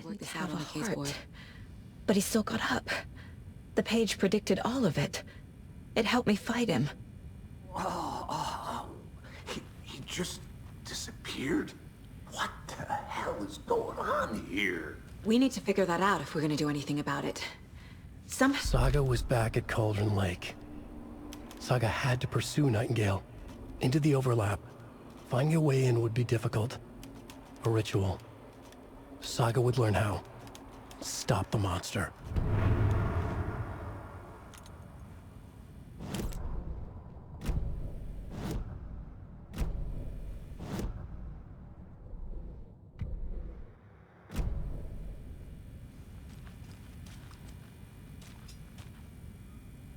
to work this out on the case board. But he still got up. The page predicted all of it. It helped me fight him. He just disappeared? What the hell is going on here? We need to figure that out if we're gonna do anything about it. Saga was back at Cauldron Lake. Saga had to pursue Nightingale. Into the overlap. Finding a way in would be difficult. A ritual. Saga would learn how. Stop the monster.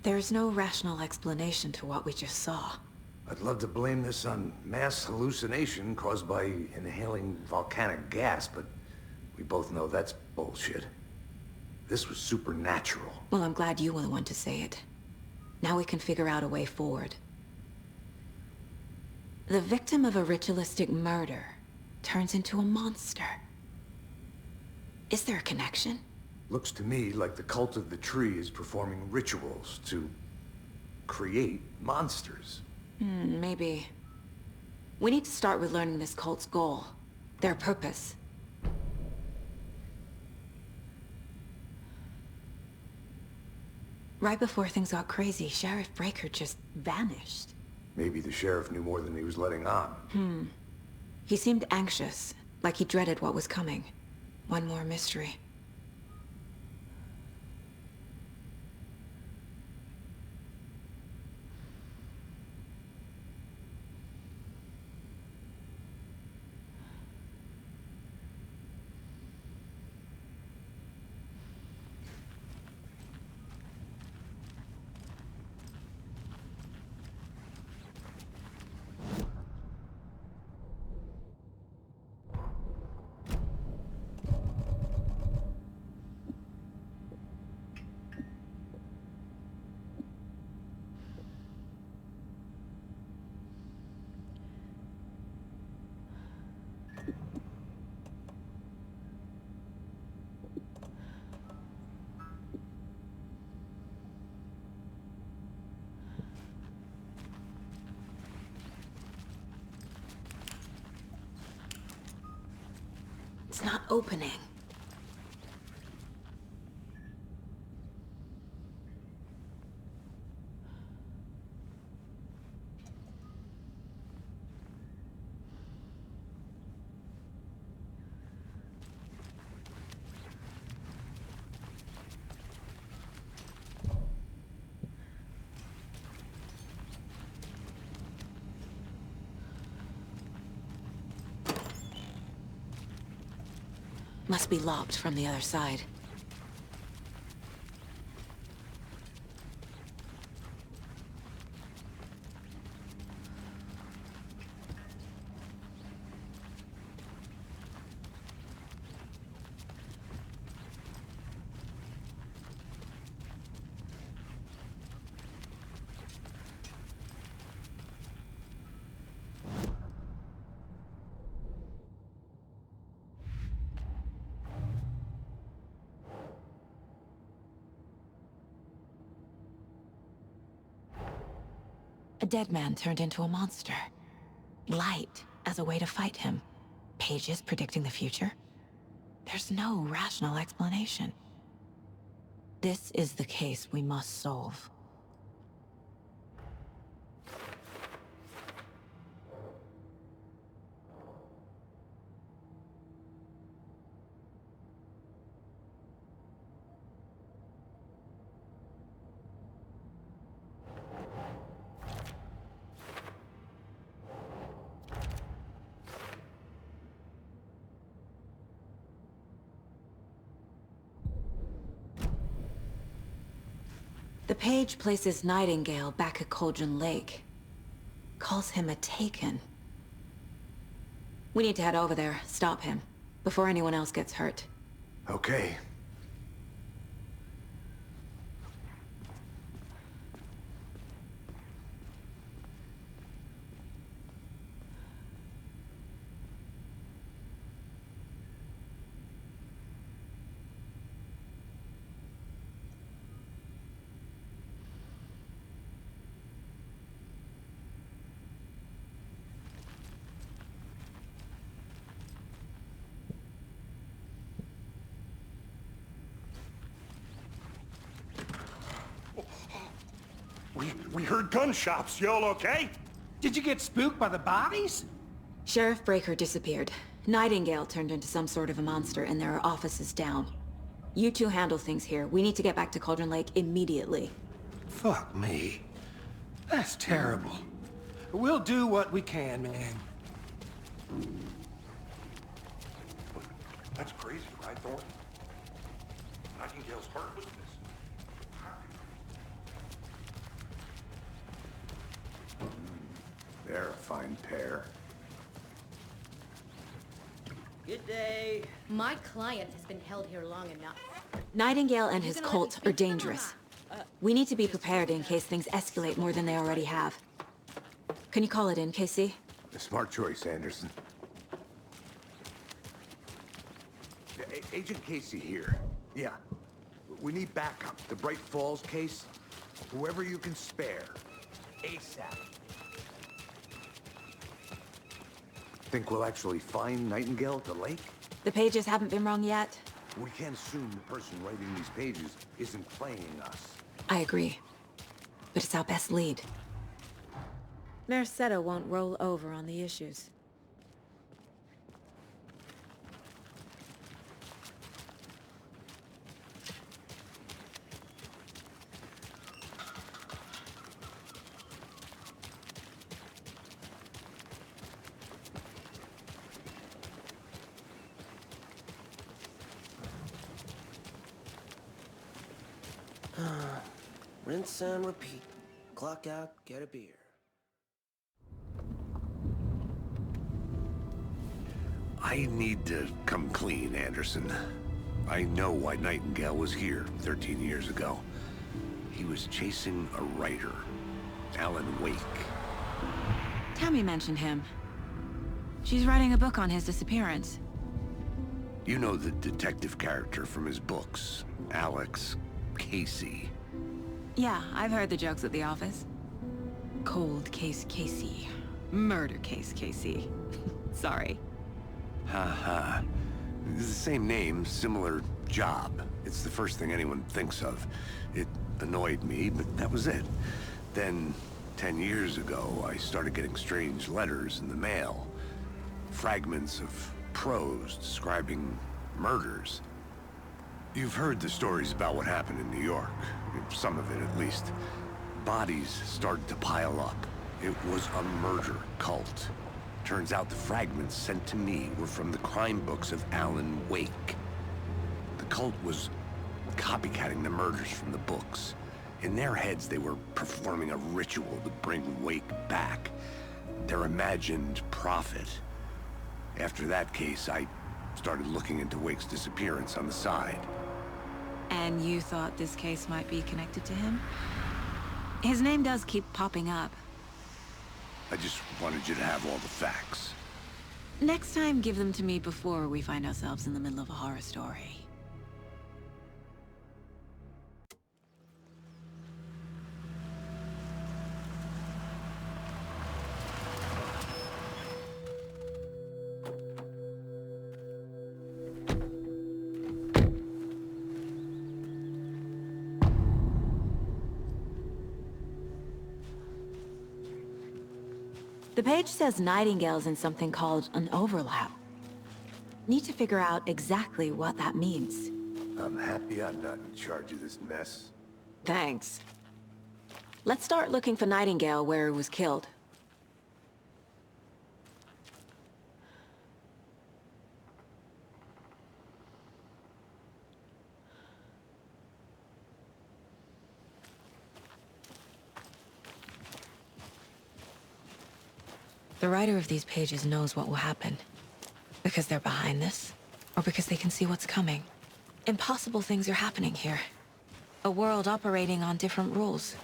There's no rational explanation to what we just saw. I'd love to blame this on mass hallucination caused by inhaling volcanic gas, but we both know that's bullshit. This was supernatural. Well, I'm glad you were the one to say it. Now we can figure out a way forward. The victim of a ritualistic murder turns into a monster. Is there a connection? Looks to me like the cult of the tree is performing rituals to create monsters. Maybe. We need to start with learning this cult's goal. Their purpose. Right before things got crazy, Sheriff Breaker just vanished. Maybe the sheriff knew more than he was letting on. He seemed anxious, like he dreaded what was coming. One more mystery. It's not opening. Must be locked from the other side. A dead man turned into a monster. Light as a way to fight him. Pages predicting the future. There's no rational explanation. This is the case we must solve. The page places Nightingale back at Cauldron Lake. Calls him a Taken. We need to head over there, stop him, before anyone else gets hurt. Okay. heard gunshots. Y'all okay? Did you get spooked by the bodies? Sheriff Breaker disappeared. Nightingale turned into some sort of a monster, and there are offices down. You two handle things here. We need to get back to Cauldron Lake immediately. Fuck me. That's terrible. We'll do what we can, man. That's crazy, right, Thornton? Nightingale's heart was missing. They're a fine pair. Good day. My client has been held here long enough. Nightingale and his cult are dangerous. We need to be prepared in case things escalate more than they already have. Can you call it in, Casey? A smart choice, Anderson. Agent Casey here. Yeah. We need backup. The Bright Falls case. Whoever you can spare. ASAP. Think we'll actually find Nightingale at the lake? The pages haven't been wrong yet. We can't assume the person writing these pages isn't playing us. I agree. But it's our best lead. Merced won't roll over on the issues. Rinse and repeat. Clock out, get a beer. I need to come clean, Anderson. I know why Nightingale was here 13 years ago. He was chasing a writer, Alan Wake. Tammy mentioned him. She's writing a book on his disappearance. You know the detective character from his books, Alex Casey. Yeah, I've heard the jokes at the office. Cold case Casey. Murder case Casey. Sorry. Ha. It's the same name, similar job. It's the first thing anyone thinks of. It annoyed me, but that was it. Then, 10 years ago, I started getting strange letters in the mail. Fragments of prose describing murders. You've heard the stories about what happened in New York. Some of it, at least. Bodies started to pile up. It was a murder cult. Turns out the fragments sent to me were from the crime books of Alan Wake. The cult was copycatting the murders from the books. In their heads, they were performing a ritual to bring Wake back. Their imagined prophet. After that case, I started looking into Wake's disappearance on the side. And you thought this case might be connected to him? His name does keep popping up. I just wanted you to have all the facts. Next time, give them to me before we find ourselves in the middle of a horror story. The page says Nightingale's in something called an overlap. Need to figure out exactly what that means. I'm happy I'm not in charge of this mess. Thanks. Let's start looking for Nightingale where he was killed. The writer of these pages knows what will happen. Because they're behind this, or because they can see what's coming. Impossible things are happening here. A world operating on different rules.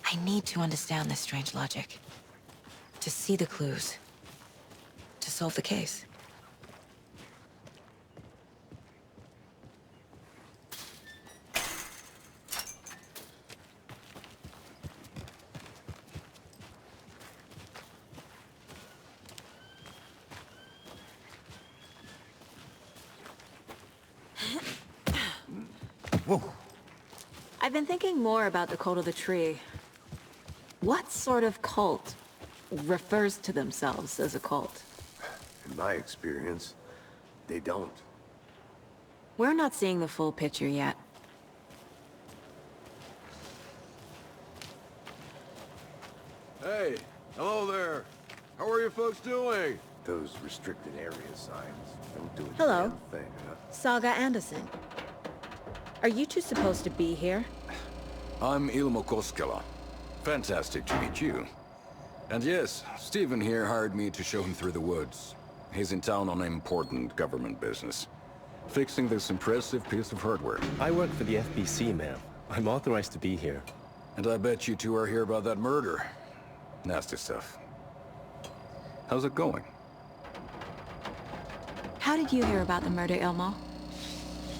I need to understand this strange logic. To see the clues. To solve the case. Whoa. I've I've been thinking more about the cult of the tree. What sort of cult refers to themselves as a cult? In my experience, they don't. We're not seeing the full picture yet. Hey, hello there. How are you folks doing? Those restricted area signs don't do a Hello. damn thing, huh? Saga Anderson. Are you two supposed to be here? I'm Ilmo Koskela. Fantastic to meet you. And yes, Stephen here hired me to show him through the woods. He's in town on important government business. Fixing this impressive piece of hardware. I work for the FBC, ma'am. I'm authorized to be here. And I bet you two are here about that murder. Nasty stuff. How's it going? How did you hear about the murder, Ilmo?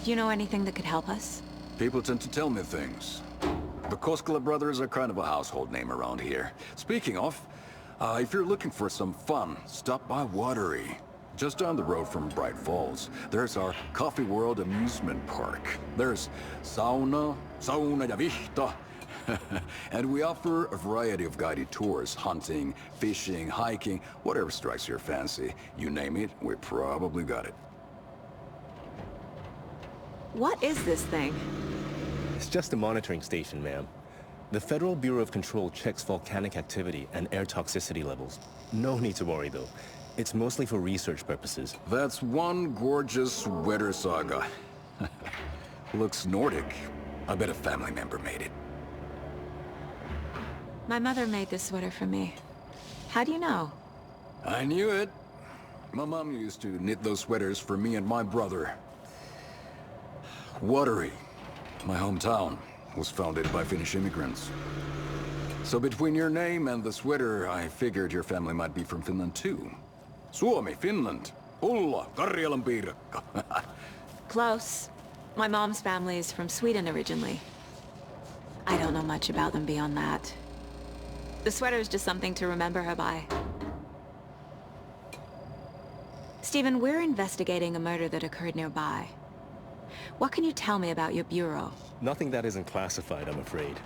Do you know anything that could help us? People tend to tell me things. The Koskela brothers are kind of a household name around here. Speaking of, if you're looking for some fun, stop by Watery. Just down the road from Bright Falls, there's our Coffee World amusement park. There's sauna ja vihta. And we offer a variety of guided tours, hunting, fishing, hiking, whatever strikes your fancy. You name it, we probably got it. What is this thing? It's just a monitoring station, ma'am. The Federal Bureau of Control checks volcanic activity and air toxicity levels. No need to worry, though. It's mostly for research purposes. That's one gorgeous sweater, Saga. Looks Nordic. I bet a family member made it. My mother made this sweater for me. How do you know? I knew it. My mom used to knit those sweaters for me and my brother. Watery, my hometown, was founded by Finnish immigrants. So between your name and the sweater, I figured your family might be from Finland too. Suomi, Finland. Ulla, Karjalan piirakka. Close. My mom's family is from Sweden originally. I don't know much about them beyond that. The sweater is just something to remember her by. Stephen, we're investigating a murder that occurred nearby. What can you tell me about your bureau? Nothing that isn't classified, I'm afraid.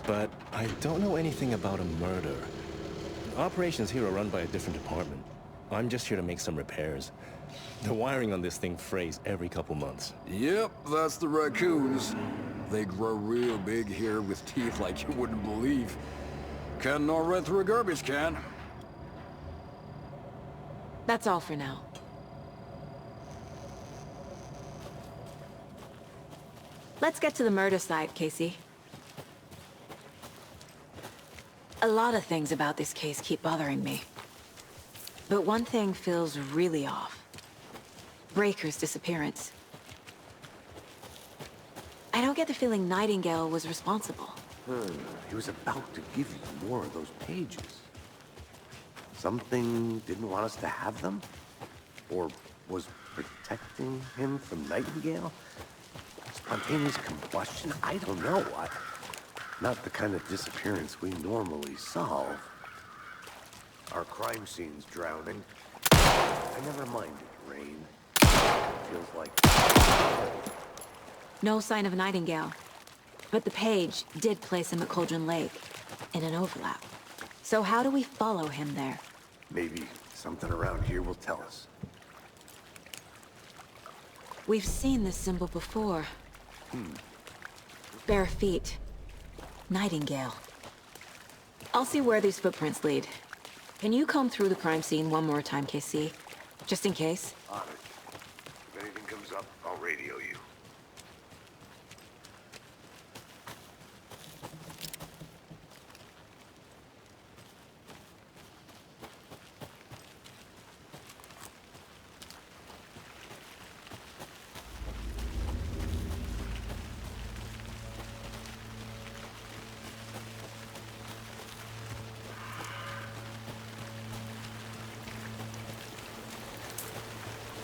But I don't know anything about a murder. Operations here are run by a different department. I'm just here to make some repairs. The wiring on this thing frays every couple months. Yep, that's the raccoons. They grow real big here with teeth like you wouldn't believe. Can nor run through a garbage can. That's all for now. Let's get to the murder site, Casey. A lot of things about this case keep bothering me. But one thing feels really off. Breaker's disappearance. I don't get the feeling Nightingale was responsible. He was about to give you more of those pages. Something didn't want us to have them? Or was protecting him from Nightingale? Spontaneous combustion? I don't know. Not the kind of disappearance we normally solve. Our crime scene's drowning. I never minded rain. Feels like... No sign of Nightingale. But the page did place him at Cauldron Lake, in an overlap. So how do we follow him there? Maybe something around here will tell us. We've seen this symbol before. Bare feet. Nightingale. I'll see where these footprints lead. Can you comb through the crime scene one more time, KC? Just in case? On it. If anything comes up, I'll radio you.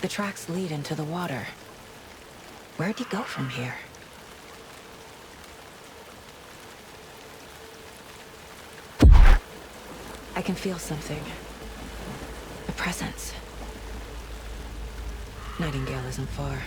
The tracks lead into the water. Where'd he go from here? I can feel something. A presence. Nightingale isn't far.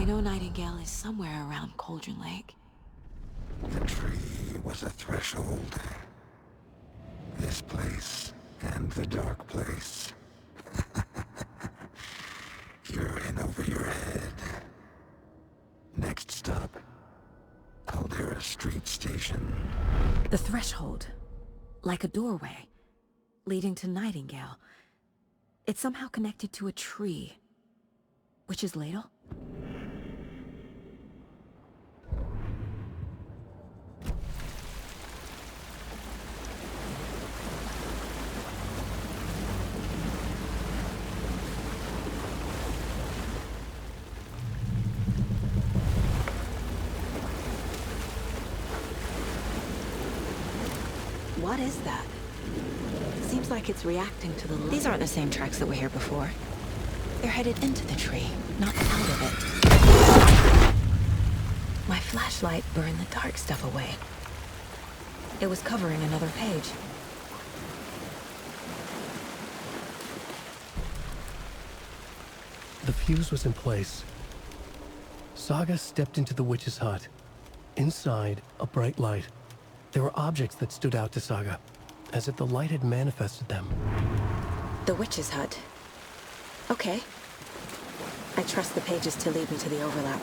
know Nightingale is somewhere around Cauldron Lake. The tree was a threshold. This place and the dark place. You're in over your head. Next stop, Caldera Street Station. The threshold. Like a doorway. Leading to Nightingale. It's somehow connected to a tree. Witch's Ladle? What is that? Seems like it's reacting to the light. These aren't the same tracks that were here before. They're headed into the tree, not out of it. My flashlight burned the dark stuff away. It was covering another page. The fuse was in place. Saga stepped into the witch's hut. Inside, a bright light. There were objects that stood out to Saga, as if the light had manifested them. The witch's hut. Okay. I trust the pages to lead me to the overlap.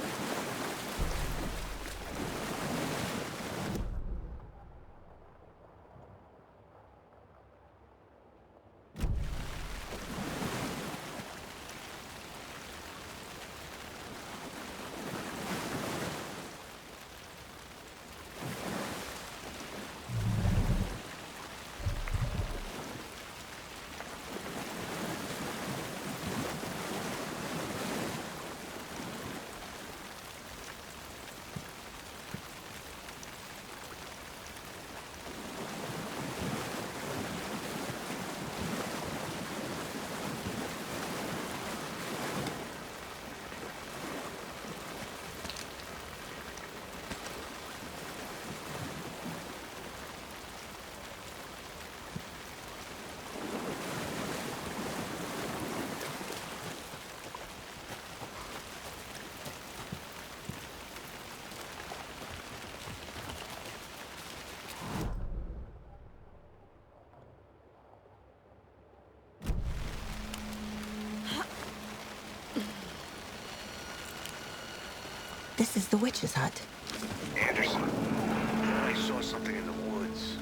This is the witch's hut. Anderson, I saw something in the woods.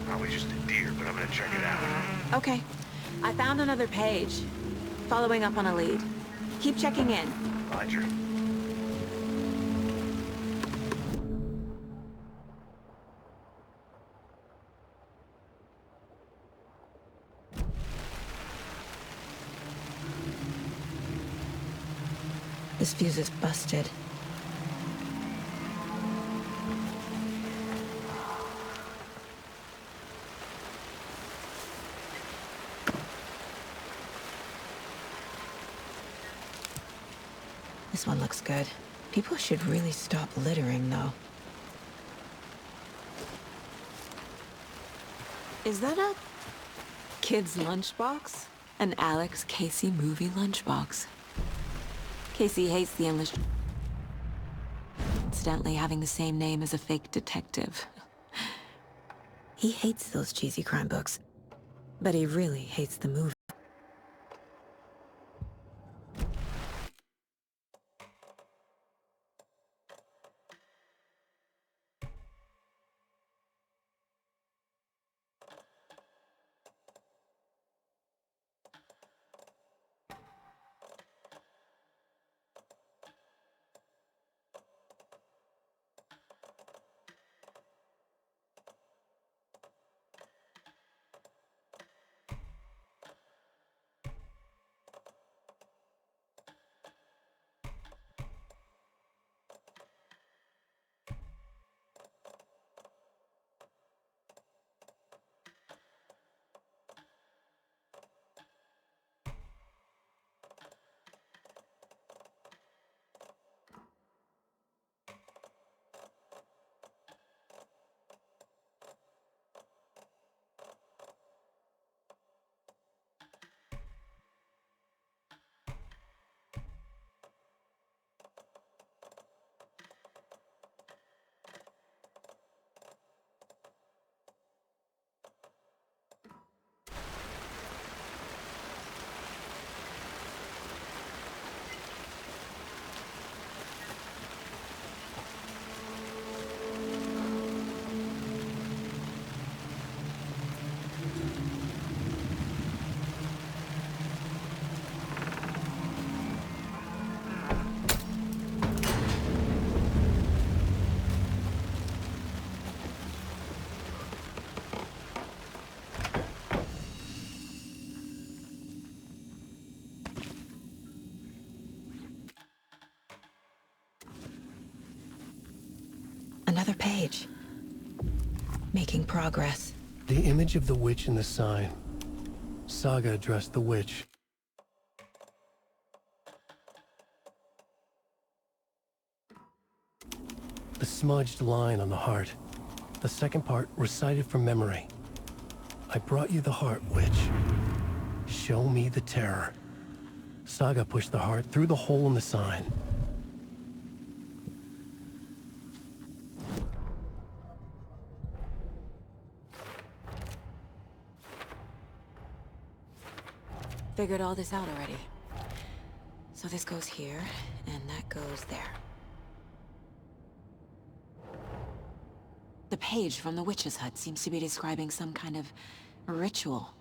Probably just a deer, but I'm gonna check it out. Okay. I found another page. Following up on a lead. Keep checking in. Roger. This fuse is busted. This one looks good. People should really stop littering, though. Is that a kid's lunchbox? An Alex Casey movie lunchbox. Casey hates the English. Incidentally, having the same name as a fake detective. He hates those cheesy crime books, but he really hates the movie. Another page. Making progress. The image of the witch in the sign. Saga addressed the witch. The smudged line on the heart. The second part recited from memory. I brought you the heart, witch. Show me the terror. Saga pushed the heart through the hole in the sign. Figured all this out already. So this goes here, and that goes there. The page from the witch's hut seems to be describing some kind of ritual.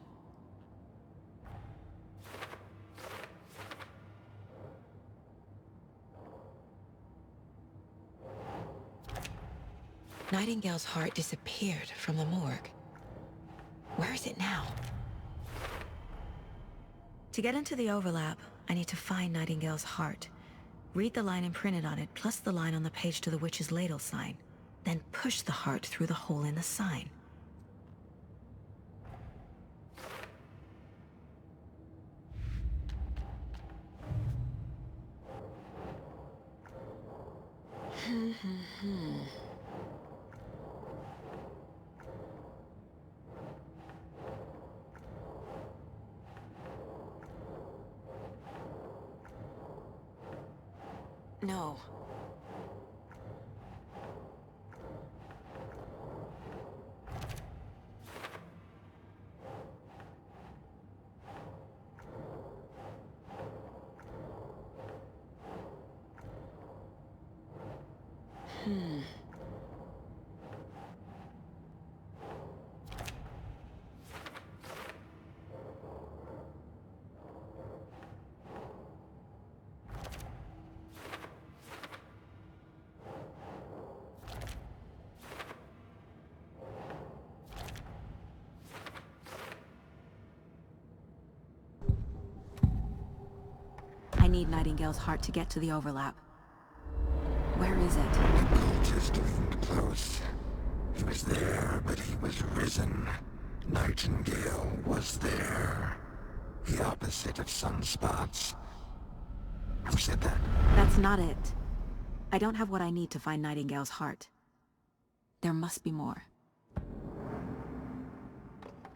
Nightingale's heart disappeared from the morgue. Where is it now? To get into the overlap, I need to find Nightingale's heart. Read the line imprinted on it, plus the line on the page to the witch's ladle sign. Then push the heart through the hole in the sign. No. I need Nightingale's heart to get to the overlap. Where is it? The cultist loomed close. He was there, but he was risen. Nightingale was there. The opposite of sunspots. Who said that? That's not it. I don't have what I need to find Nightingale's heart. There must be more.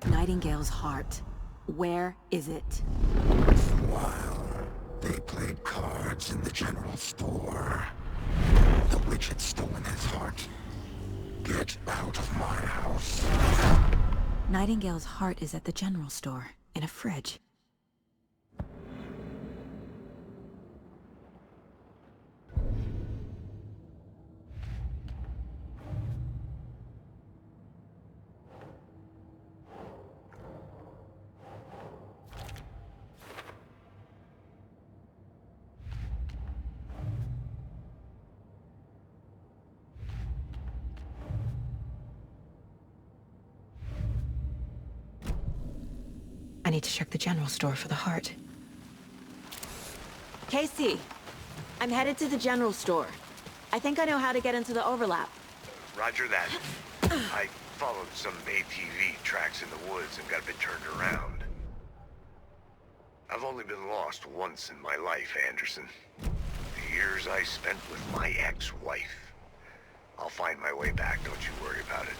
Nightingale's heart. Where is it? While they played cards in the general store, the witch had stolen his heart. Get out of my house. Nightingale's heart is at the general store, in a fridge. I need to check the general store for the heart. Casey, I'm headed to the general store. I think I know how to get into the overlap. Roger that. I followed some ATV tracks in the woods and got a bit turned around. I've only been lost once in my life, Anderson. The years I spent with my ex-wife. I'll find my way back, don't you worry about it.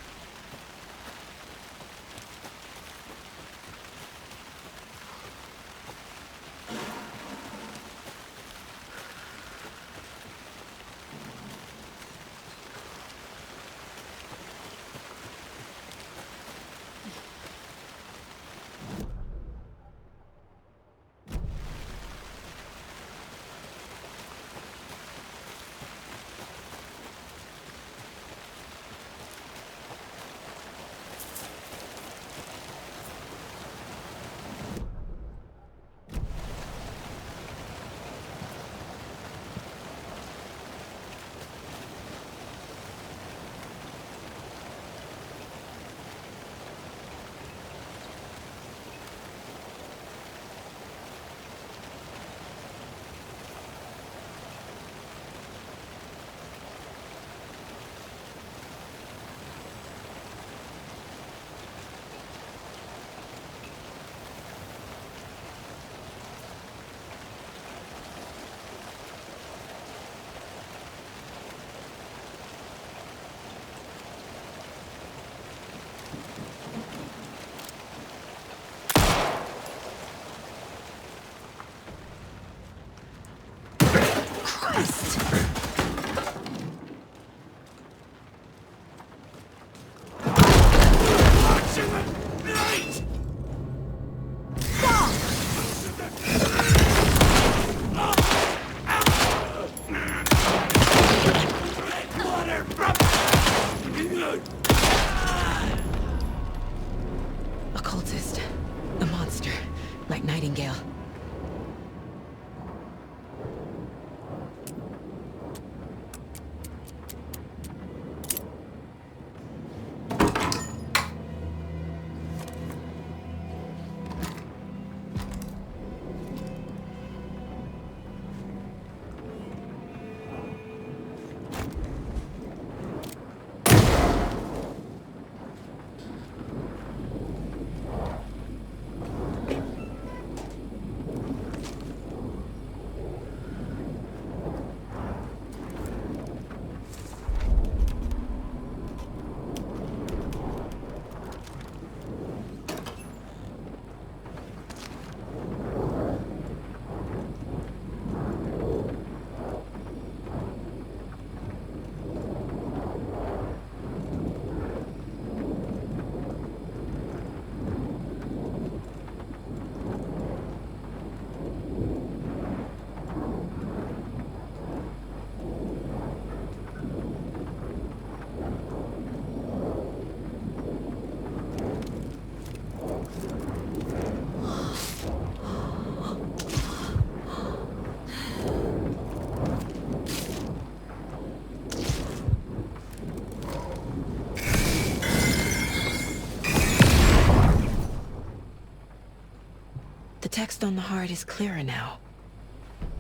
text on the heart is clearer now.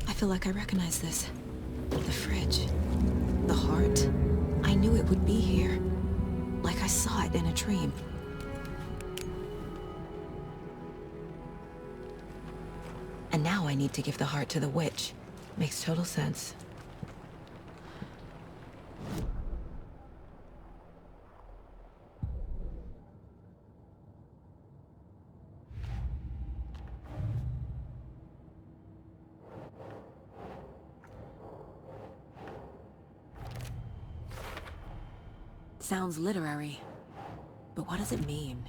I feel like I recognize this. The fridge. The heart. I knew it would be here. Like I saw it in a dream. And now I need to give the heart to the witch. Makes total sense. Sounds literary. But what does it mean?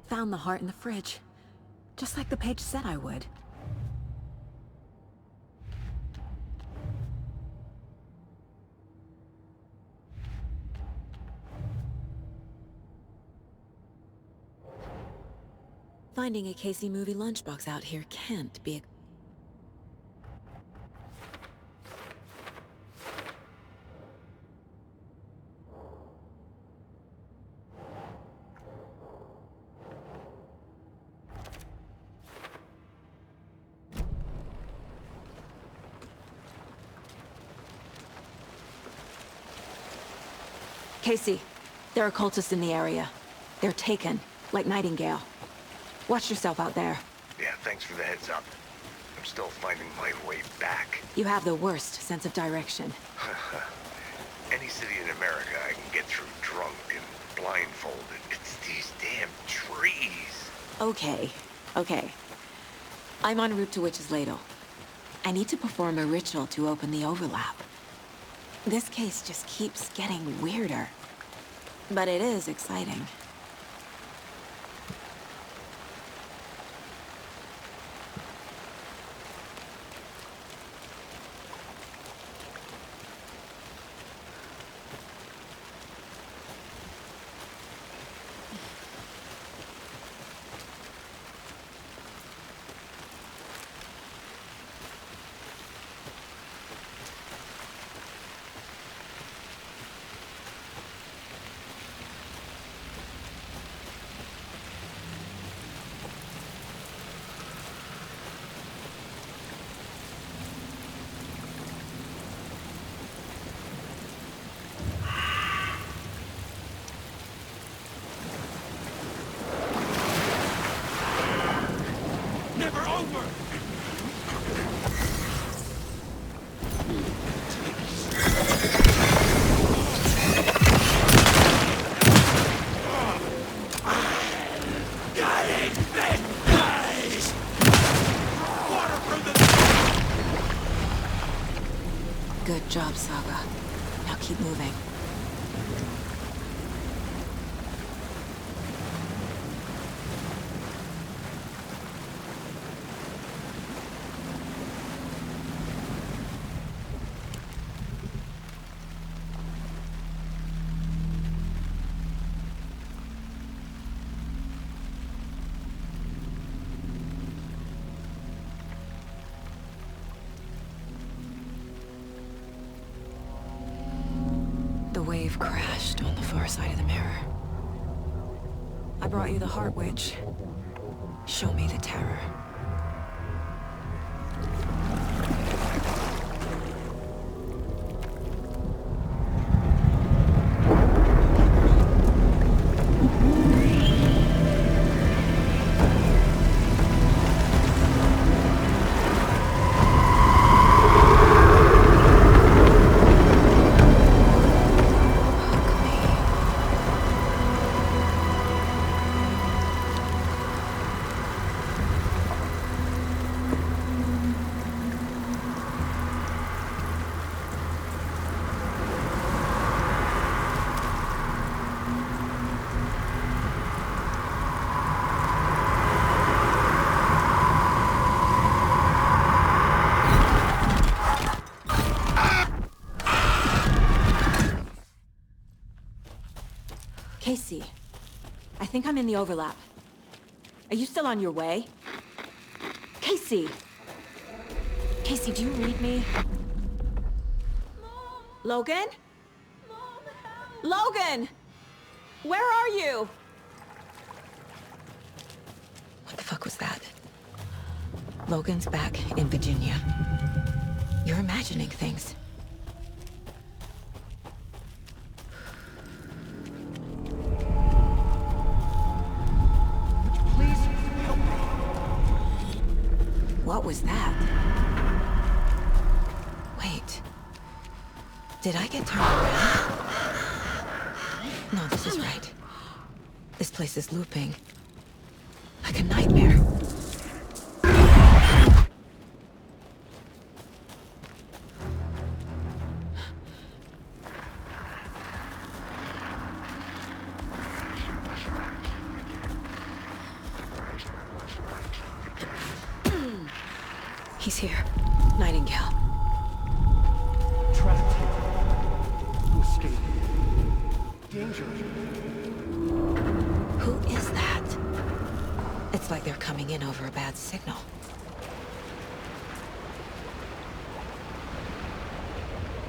Found the heart in the fridge. Just like the page said I would. Finding a Casey movie lunchbox out here can't be a... Casey, there are cultists in the area. They're taken, like Nightingale. Watch yourself out there. Yeah, thanks for the heads up. I'm still finding my way back. You have the worst sense of direction. Any city in America I can get through drunk and blindfolded. It's these damn trees. Okay, okay. I'm en route to Witch's Ladle. I need to perform a ritual to open the overlap. This case just keeps getting weirder. But it is exciting. Good job, Saga. Now keep moving. The wave crashed on the far side of the mirror. I brought you the Heart Witch. Show me the terror. Casey, I think I'm in the overlap. Are you still on your way? Casey! Casey, do you read me? Mom! Logan? Mom, help! Logan! Where are you? What the fuck was that? Logan's back in Virginia. You're imagining things. Please help me. What was that? Wait. Did I get turned around? No, this is right. This place is looping. Like a nightmare. He's here. Nightingale. Trapped here. To escape. Danger. Who is that? It's like they're coming in over a bad signal.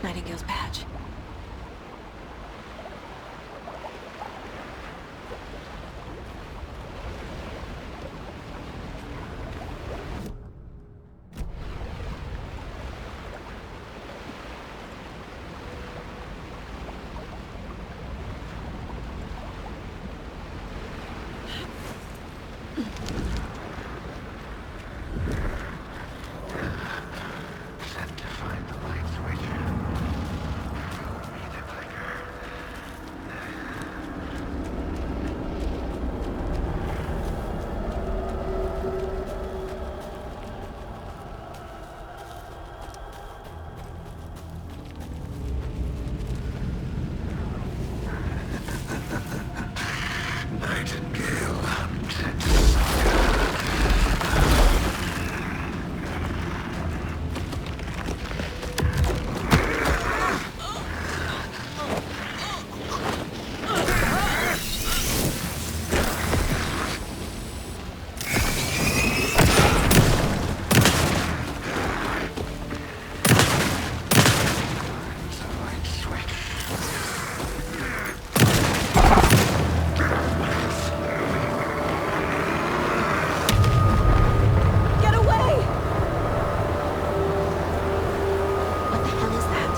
Nightingale's badge. Sent to find the light switch. Need a clicker. Nightingale hunted Get away! What the hell is that?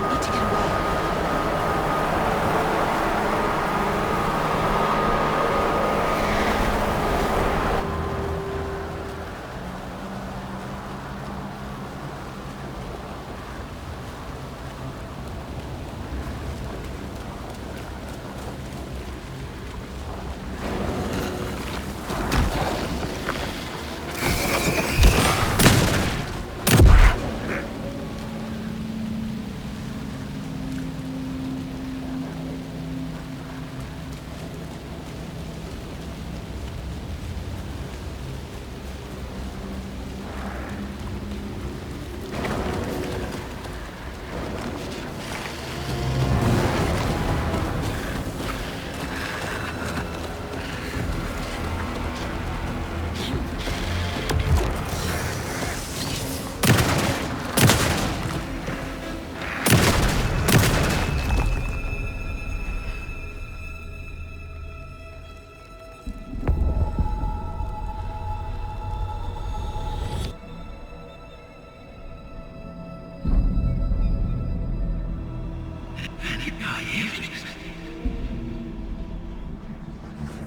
I need to get away.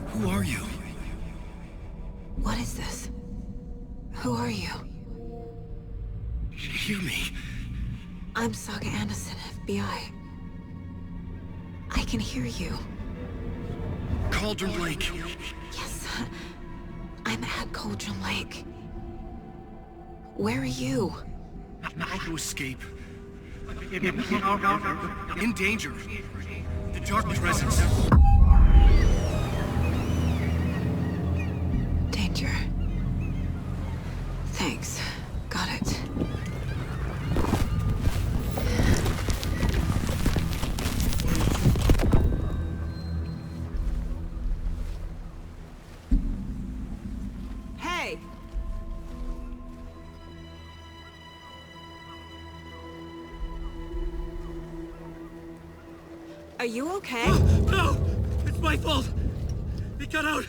Who are you? What is this? Who are you? Hear me. I'm Saga Anderson, FBI. I can hear you. Cauldron Lake. Yes, I'm at Cauldron Lake. Where are you? How to escape. In danger. The dark presence. Danger. Thanks. Got it. Hey! Are you okay? No! It's my fault! It got out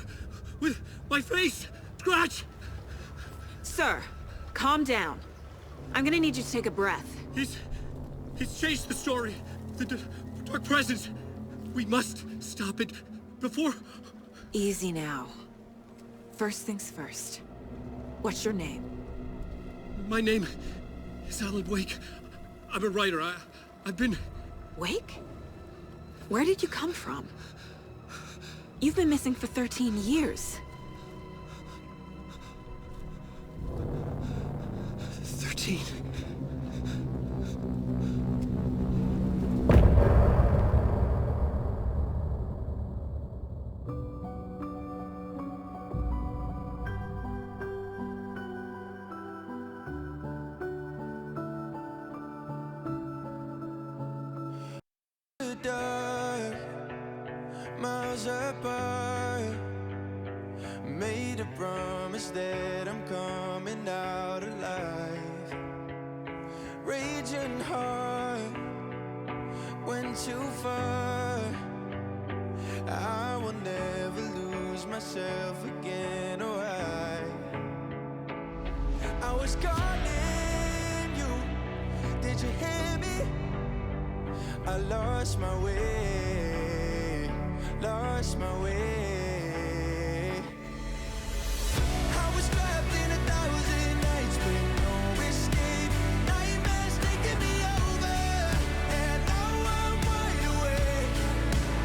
with my face! Scratch! Sir, calm down. I'm gonna need you to take a breath. He's changed the story. The dark presence. We must stop it before... Easy now. First things first. What's your name? My name is Alan Wake. I'm a writer. I've been... Wake? Where did you come from? You've been missing for 13 years. 13. Miles apart, made a promise that I'm coming out alive. Raging heart went too far. I will never lose myself again. Oh, I was calling you. Did you hear me? I lost my way, lost my way. I was trapped in 1,000 nights with no escape. Nightmares taking me over, and now I'm wide awake.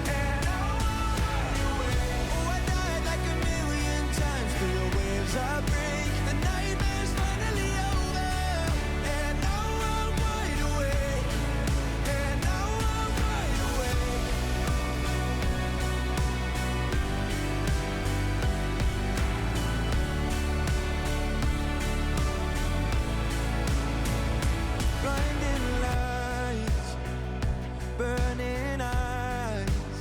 And now I'm wide awake. Oh, I died like 1,000,000 times through the waves I break. The nightmare's finally over, and now I'm wide awake. And now I'm wide awake. Blinding lights, burning eyes.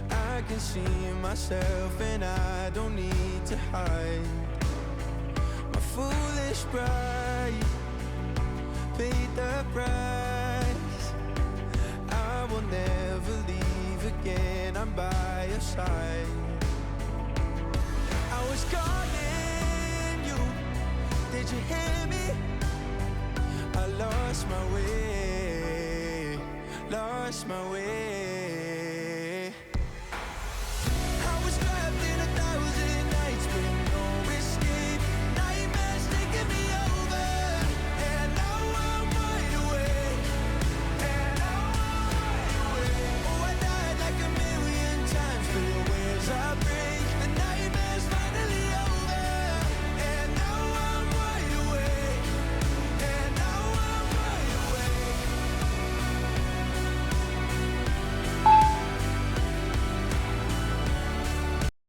I can see myself and I don't need to hide. My foolish pride paid the price. I will never leave again, I'm by your side. I was calling you, did you hear me? I lost my way, lost my way.